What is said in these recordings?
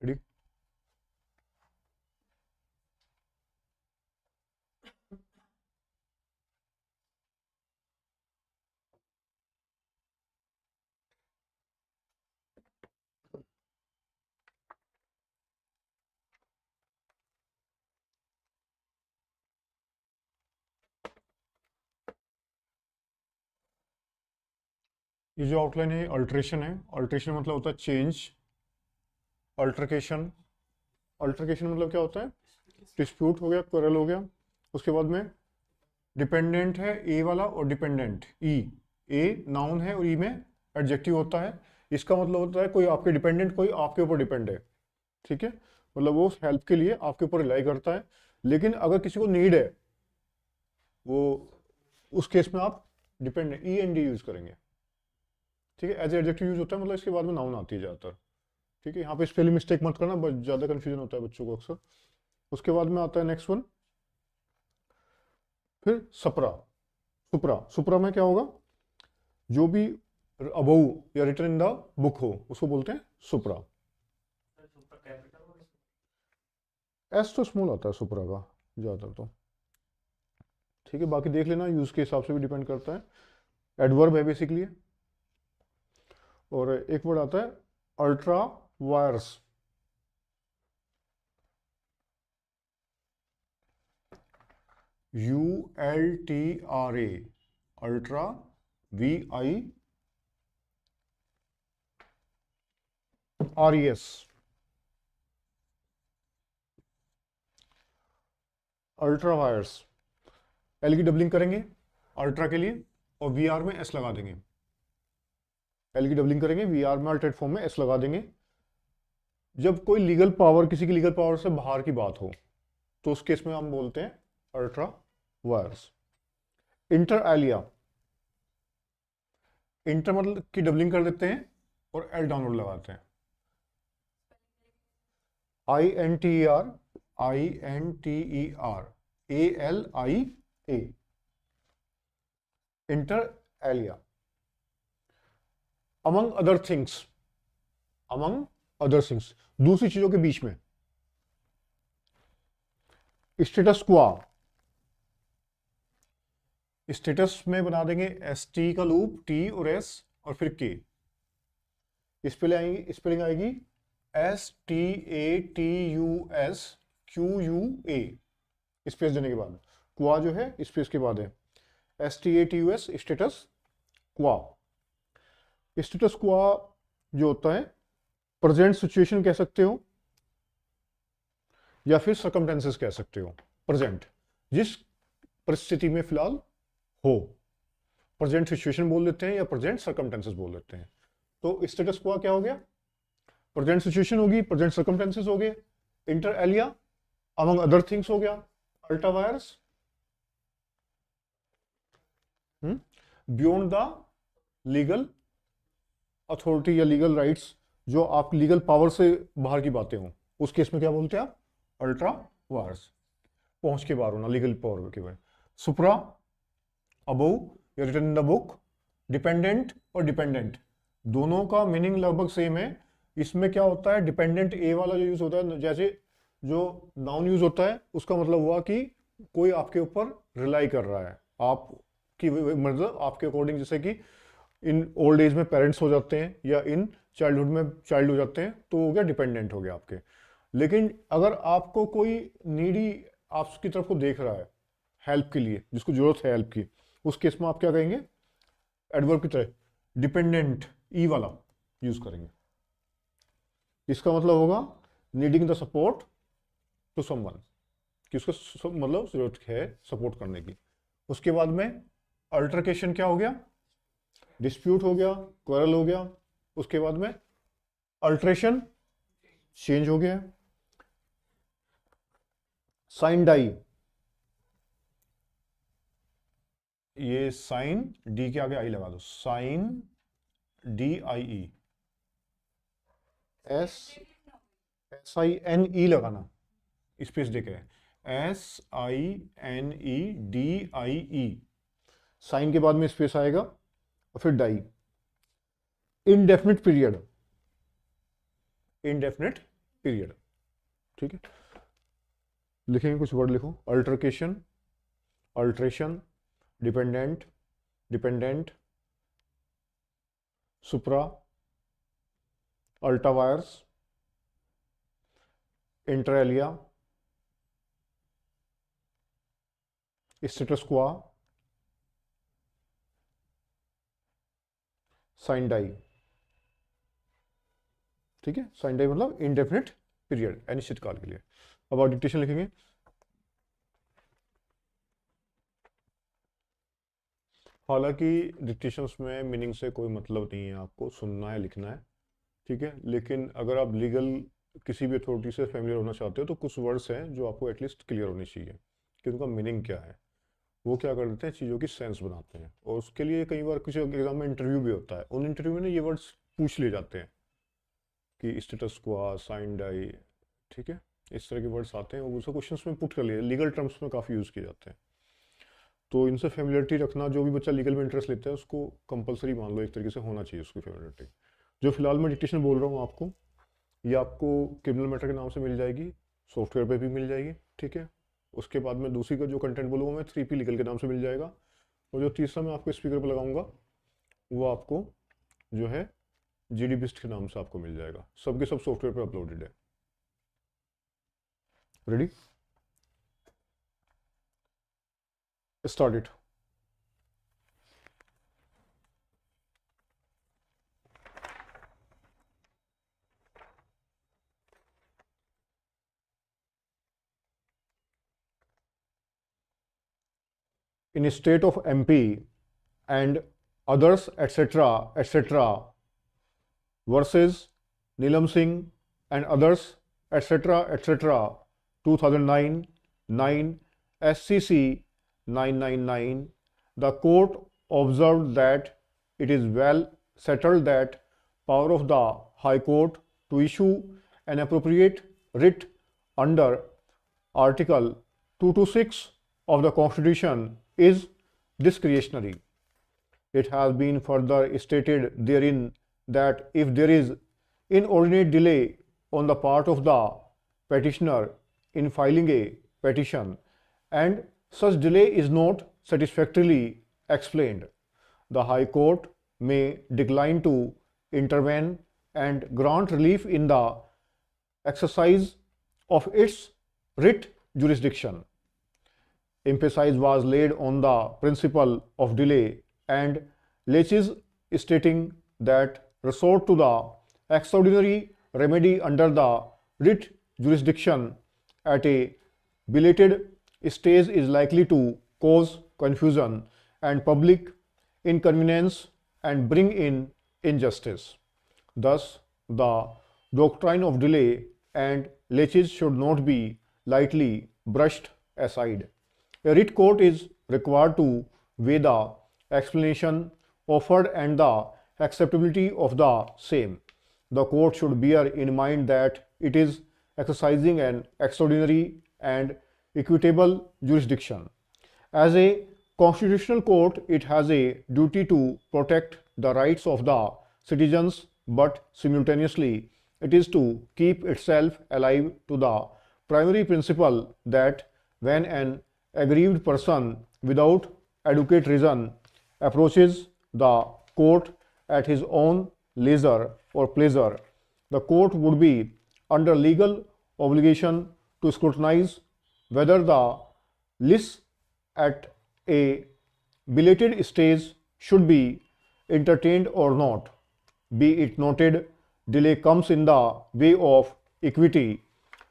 Ready? ये जो outline है अल्ट्रेशन है। अल्ट्रेशन मतलब होता है चेंज। अल्ट्रकेशन, अल्ट्रकेशन मतलब क्या होता है? डिस्प्यूट हो गया, क्वेरल हो गया। उसके बाद में डिपेंडेंट है ए वाला और डिपेंडेंट ई। ए नाउन है और ई में एडजेक्टिव होता है। इसका मतलब होता है कोई आपके डिपेंडेंट कोई आपके ऊपर डिपेंड है, ठीक है, मतलब वो हेल्प के लिए आपके ऊपर रिलाई करता है। लेकिन अगर किसी को नीड है वो, उस केस में आप depend E N D use करेंगे, ठीक है, एज एडजेक्टिव यूज होता है, मतलब इसके बाद में नाउन आती है ज़्यादातर, ठीक है। यहाँ पे स्पेलिंग मिस्टेक मत करना, बस ज़्यादा कन्फ्यूजन होता है बच्चों को अक्सर। उसके बाद में आता है नेक्स्ट वन, फिर सपरा। सुपरा, सुपरा में क्या होगा? जो भी अबव या रिटन इन द बुक हो उसको बोलते हैं सुपरा। एस तो स्मॉल आता है सुपरा का ज़्यादातर तो, ठीक है। बाकी देख लेना, यूज के हिसाब से भी डिपेंड करता है। एडवर्ब है बेसिकली। और एक वर्ड आता है ultra vires. U L T R A, ultra, V I R E S, ultra vires. L की डबलिंग करेंगे अल्ट्रा के लिए और वी आर में एस लगा देंगे। एल की डबलिंग करेंगे, वी आर में अल्टरनेट फॉर्म में एस लगा देंगे। जब कोई लीगल पावर, किसी की लीगल पावर से बाहर की बात हो तो उस केस में हम बोलते हैं ultra vires. Inter alia, inter मतलब की डबलिंग कर देते हैं और एल डाउनवर्ड लगाते हैं। I N T E R, I N T E R, A L I A, inter alia. Among other things, among other things, दूसरी चीजों के बीच में। स्टेटस क्वा, स्टेटस में बना देंगे एस टी का लूप, टी और एस और फिर के। स्पेलिंग आएगी S T A T U S Q U A, space देने के बाद। क्वा जो है स्पेस के बाद है, S T A T U S, status क्वा। स्टेटस क्वा जो होता है प्रेजेंट सिचुएशन कह सकते हो या फिर सर्कमटेंसेस कह सकते हो। प्रेजेंट, जिस परिस्थिति में फिलहाल हो, प्रेजेंट सिचुएशन बोल देते हैं या प्रेजेंट सर्कमटेंसेस बोल देते हैं। तो स्टेटस क्वा क्या हो गया? प्रेजेंट सिचुएशन होगी, प्रेजेंट सर्कमटेंसेस हो गए। Inter alia among other things हो गया। Ultra vires beyond the legal authority या लीगल राइट्स, जो आप लीगल पावर से बाहर की बातें हो, उस केस में क्या बोलते हैं आप? अल्ट्रा वायर्स, पहुंच के बाहर होना, लीगल पावर के बाहर। सुप्रा, अबव या written in the book. Dependent और डिपेंडेंट दोनों का मीनिंग लगभग सेम है। इसमें क्या होता है, डिपेंडेंट ए वाला जो यूज होता है, जैसे जो नाउन यूज होता है उसका मतलब हुआ कि कोई आपके ऊपर रिलाई कर रहा है, आपकी मतलब आपके अकॉर्डिंग, जैसे कि इन ओल्ड एज में पेरेंट्स हो जाते हैं या इन चाइल्डहुड में चाइल्ड हो जाते हैं, तो हो गया डिपेंडेंट हो गया आपके। लेकिन अगर आपको कोई नीडी आपकी तरफ को देख रहा है हेल्प के लिए, जिसको जरूरत है हेल्प की, उस केस में आप क्या कहेंगे? एडवर्ब की तरह डिपेंडेंट ई वाला यूज करेंगे। इसका मतलब होगा needing the support to someone, कि उसको मतलब जरूरत है सपोर्ट करने की। उसके बाद में अल्टरकेशन क्या हो गया? डिस्प्यूट हो गया, क्वेरल हो गया। उसके बाद में अल्ट्रेशन, चेंज हो गया। साइन डाई, ये साइन डी के आगे आई लगा दो, sine D I E, S S I N E लगाना, स्पेस देके, S I N E D I E, sine के बाद में स्पेस आएगा और फिर die. Indefinite period, indefinite period. ठीक है, लिखेंगे कुछ वर्ड लिखो। Altercation, alteration, dependent, dependent, supra, ultra vires, inter alia, status quo, sine die. ठीक है, साइन डाई मतलब इंडेफिनिट पीरियड, अनिश्चित काल के लिए। अब आप डिक्टेशन लिखेंगे। हालांकि डिक्टेशंस में मीनिंग से कोई मतलब नहीं है, आपको सुनना है, लिखना है। ठीक है, लेकिन अगर आप लीगल किसी भी अथॉरिटी से फैमिलियर होना चाहते हो तो कुछ वर्ड्स हैं जो आपको एटलीस्ट क्लियर होने चाहिए कि उनका मीनिंग क्या है। वो क्या कर देते हैं, चीज़ों की सेंस बनाते हैं। और उसके लिए कई बार किसी एग्जाम में इंटरव्यू भी होता है, उन इंटरव्यू में ना ये वर्ड्स पूछ लिए जाते हैं कि स्टेटस क्वा, साइन डाई, ठीक है, इस तरह के वर्ड्स आते हैं, वो उसको क्वेश्चंस में पुट कर लिए, लीगल टर्म्स में काफ़ी यूज़ किए जाते हैं। तो इनसे फेमिलियरिटी रखना, जो भी बच्चा लीगल में इंटरेस्ट लेता है उसको कंपलसरी मान लो, एक तरीके से होना चाहिए उसकी फेमिलियरिटी। जो फिलहाल मैं डिक्टेशन बोल रहा हूँ आपको, ये आपको क्रिमिनल मैटर के नाम से मिल जाएगी, सॉफ्टवेयर पे भी मिल जाएगी। ठीक है, उसके बाद में दूसरी का जो कंटेंट बोलूँगा मैं 3P लीगल के नाम से मिल जाएगा। और जो तीसरा मैं आपको स्पीकर पर लगाऊंगा वो आपको जो है GD के नाम से आपको मिल जाएगा। सबके सब सॉफ्टवेयर पे अपलोडेड है। Ready, start it. In state of MP and others etc versus Neelam Singh and others etc 2009 9 SCC 999, the court observed that it is well settled that power of the High Court to issue an appropriate writ under Article 226 of the Constitution is discretionary. It has been further stated therein that if there is inordinate delay on the part of the petitioner in filing a petition and such delay is not satisfactorily explained, the High Court may decline to intervene and grant relief in the exercise of its writ jurisdiction. Emphasis was laid on the principle of delay and laches stating that resort to the extraordinary remedy under the writ jurisdiction at a belated stage is likely to cause confusion and public inconvenience and bring in injustice. Thus, the doctrine of delay and laches should not be lightly brushed aside. A writ court is required to weigh the explanation offered and the acceptability of the same. The court should bear in mind that it is exercising an extraordinary and equitable jurisdiction. As a constitutional court, it has a duty to protect the rights of the citizens, but simultaneously it is to keep itself alive to the primary principle that when an aggrieved person without adequate reason approaches the court at his own leisure or pleasure, the court would be under legal obligation to scrutinize whether the lists at a belated stage should be entertained or not. Be it noted, delay comes in the way of equity.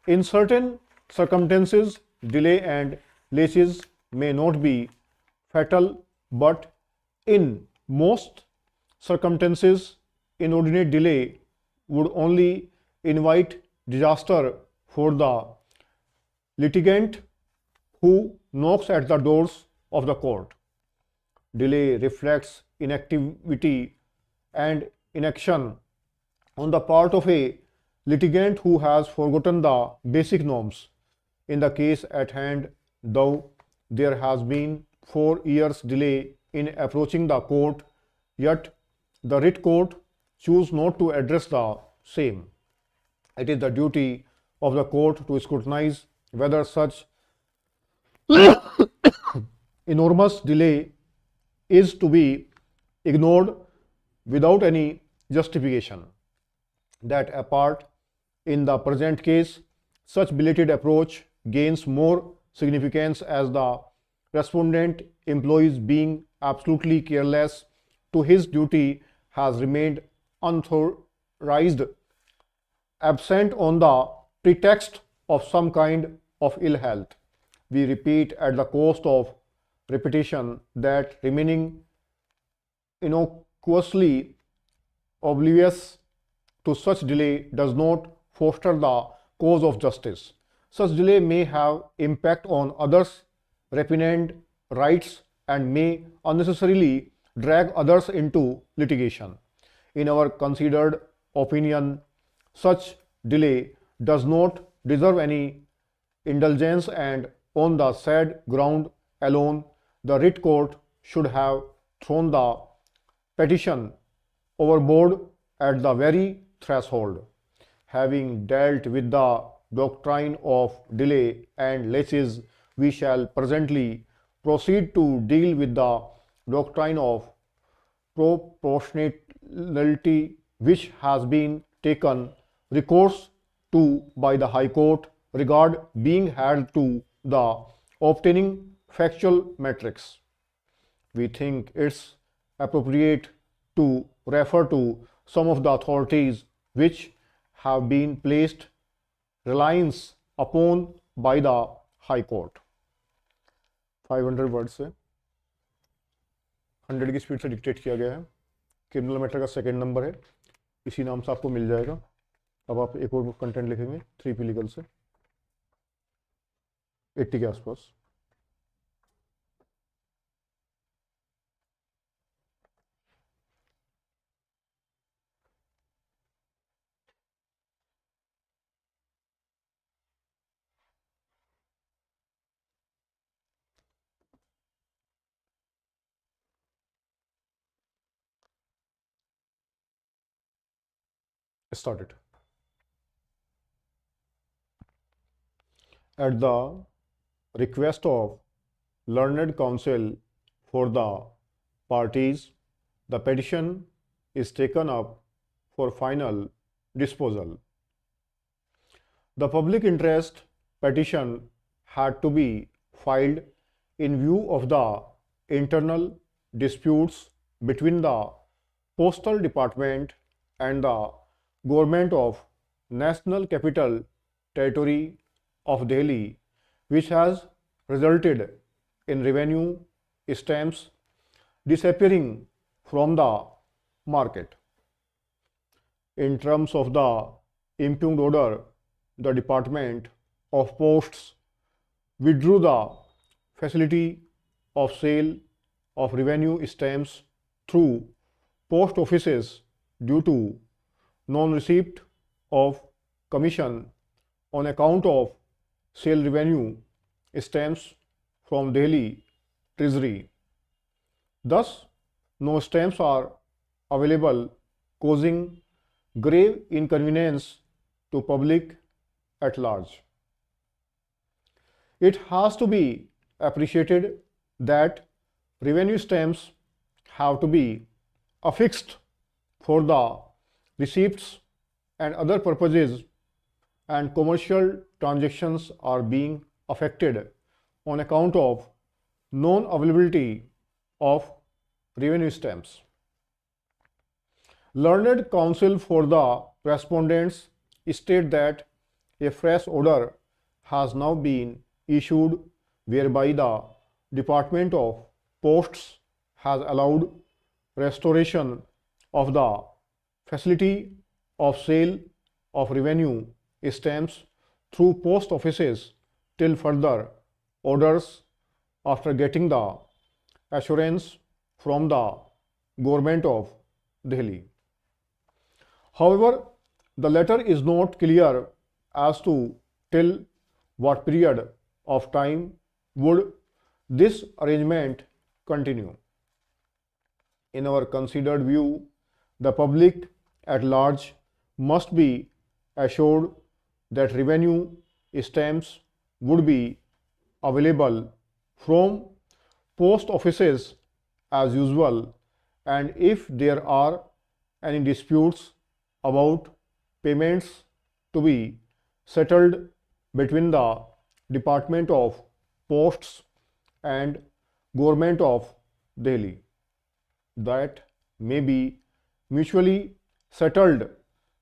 In certain circumstances, delay and laches may not be fatal, but in most circumstances, inordinate delay would only invite disaster for the litigant who knocks at the doors of the court. Delay reflects inactivity and inaction on the part of a litigant who has forgotten the basic norms. In the case at hand, though there has been 4 years delay in approaching the court, yet the writ court choose not to address the same. It is the duty of the court to scrutinize whether such enormous delay is to be ignored without any justification. That apart, in the present case, such belated approach gains more significance as the respondent employees being absolutely careless to his duty has remained unauthorized, absent on the pretext of some kind of ill health. We repeat at the cost of repetition that remaining innocuously oblivious to such delay does not foster the cause of justice. Such delay may have impact on others' repugnant rights and may unnecessarily drag others into litigation. In our considered opinion, such delay does not deserve any indulgence, and on the said ground alone, the writ court should have thrown the petition overboard at the very threshold. Having dealt with the doctrine of delay and laches, we shall presently proceed to deal with the doctrine of proportionality, which has been taken recourse to by the High Court regard being held to the obtaining factual metrics. We think it's appropriate to refer to some of the authorities which have been placed reliance upon by the High Court. 500 word से 100 की speed से dictate किया गया है। Criminal matter का second number है, इसी नाम से आपको मिल जाएगा। अब आप एक और कंटेंट लिखेंगे 3P लीगल से 80 के आसपास। Started. At the request of learned counsel for the parties, the petition is taken up for final disposal. The public interest petition had to be filed in view of the internal disputes between the Postal Department and the Government of National Capital Territory of Delhi, which has resulted in revenue stamps disappearing from the market. In terms of the impugned order, the Department of Posts withdrew the facility of sale of revenue stamps through post offices due to non-receipt of commission on account of sale revenue stamps from Delhi Treasury. Thus, no stamps are available, causing grave inconvenience to public at large. It has to be appreciated that revenue stamps have to be affixed for the receipts and other purposes, and commercial transactions are being affected on account of non-availability of revenue stamps. Learned counsel for the respondents state that a fresh order has now been issued whereby the Department of Posts has allowed restoration of the facility of sale of revenue stamps through post offices till further orders, after getting the assurance from the Government of Delhi. However, the letter is not clear as to till what period of time would this arrangement continue. In our considered view, the public at large must be assured that revenue stamps would be available from post offices as usual, and if there are any disputes about payments to be settled between the Department of Posts and Government of Delhi, that may be mutually settled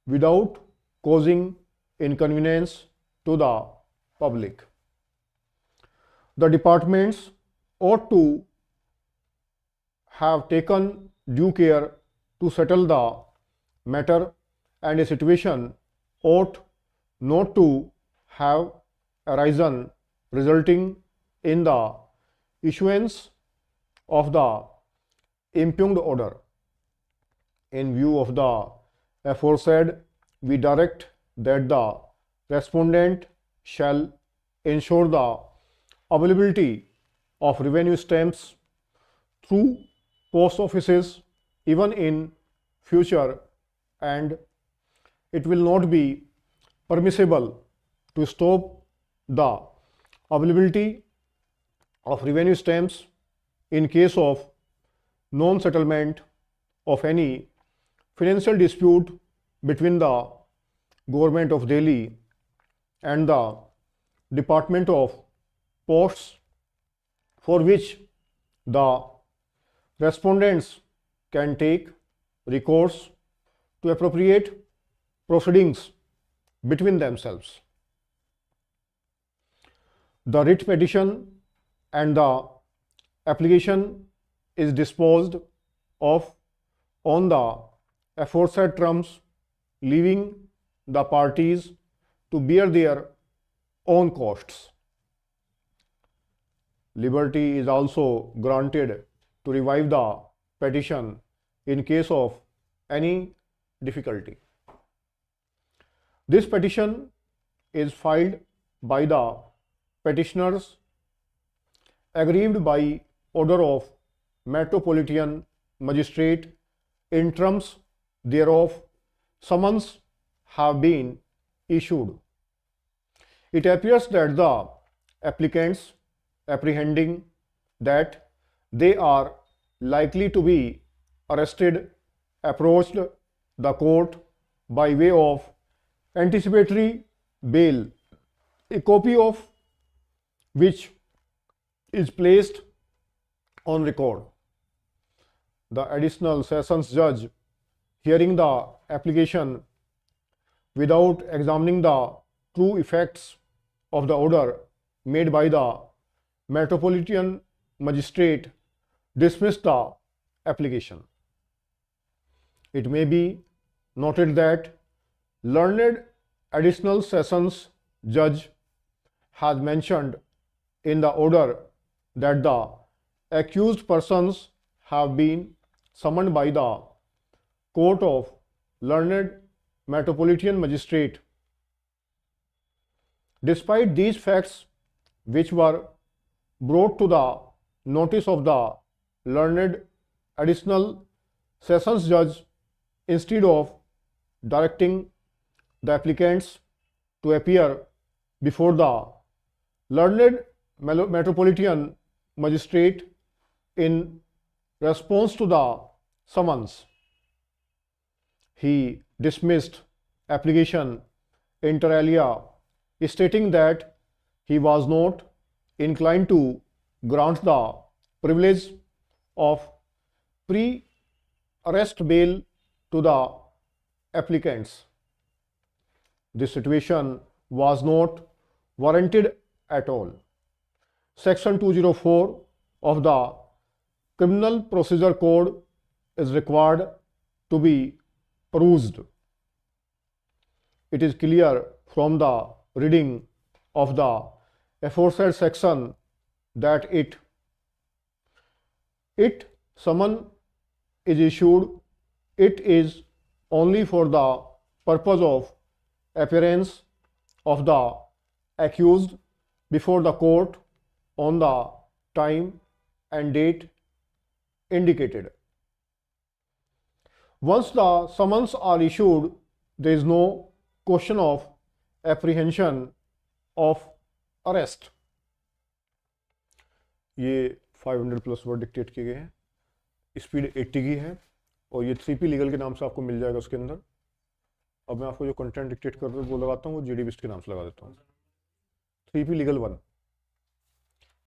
without causing inconvenience to the public. The departments ought to have taken due care to settle the matter, and a situation ought not to have arisen resulting in the issuance of the impugned order. In view of the aforesaid, we direct that the respondent shall ensure the availability of revenue stamps through post offices even in future, and it will not be permissible to stop the availability of revenue stamps in case of non-settlement of any financial dispute between the Government of Delhi and the Department of Posts, for which the respondents can take recourse to appropriate proceedings between themselves. The writ petition and the application is disposed of on the aforesaid terms, leaving the parties to bear their own costs. Liberty is also granted to revive the petition in case of any difficulty. This petition is filed by the petitioners aggrieved by order of Metropolitan Magistrate. In terms thereof, summons have been issued. It appears that the applicants, apprehending that they are likely to be arrested, approached the court by way of anticipatory bail, a copy of which is placed on record. The additional sessions judge, hearing the application without examining the true effects of the order made by the Metropolitan Magistrate, dismissed the application. It may be noted that learned additional sessions judge has mentioned in the order that the accused persons have been summoned by the Court of Learned Metropolitan Magistrate. Despite these facts, which were brought to the notice of the learned additional sessions judge, instead of directing the applicants to appear before the learned Metropolitan Magistrate in response to the summons, he dismissed application inter alia, stating that he was not inclined to grant the privilege of pre-arrest bail to the applicants. This situation was not warranted at all. Section 204 of the Criminal Procedure Code is required to be perused. It is clear from the reading of the aforesaid section that summon is issued, it is only for the purpose of appearance of the accused before the court on the time and date indicated. Once the summons are issued, there is no question of apprehension of arrest, ये 500 plus word dictate किए गए हैं, speed 80 की है, और ये 3P legal के नाम से आपको मिल जाएगा उसके अंदर। अब मैं आपको जो कंटेंट डिक्टेट कर रहा हूँ वो लगाता हूँ, वो GD बिस्ट के नाम से लगा देता हूँ, 3P लीगल 1।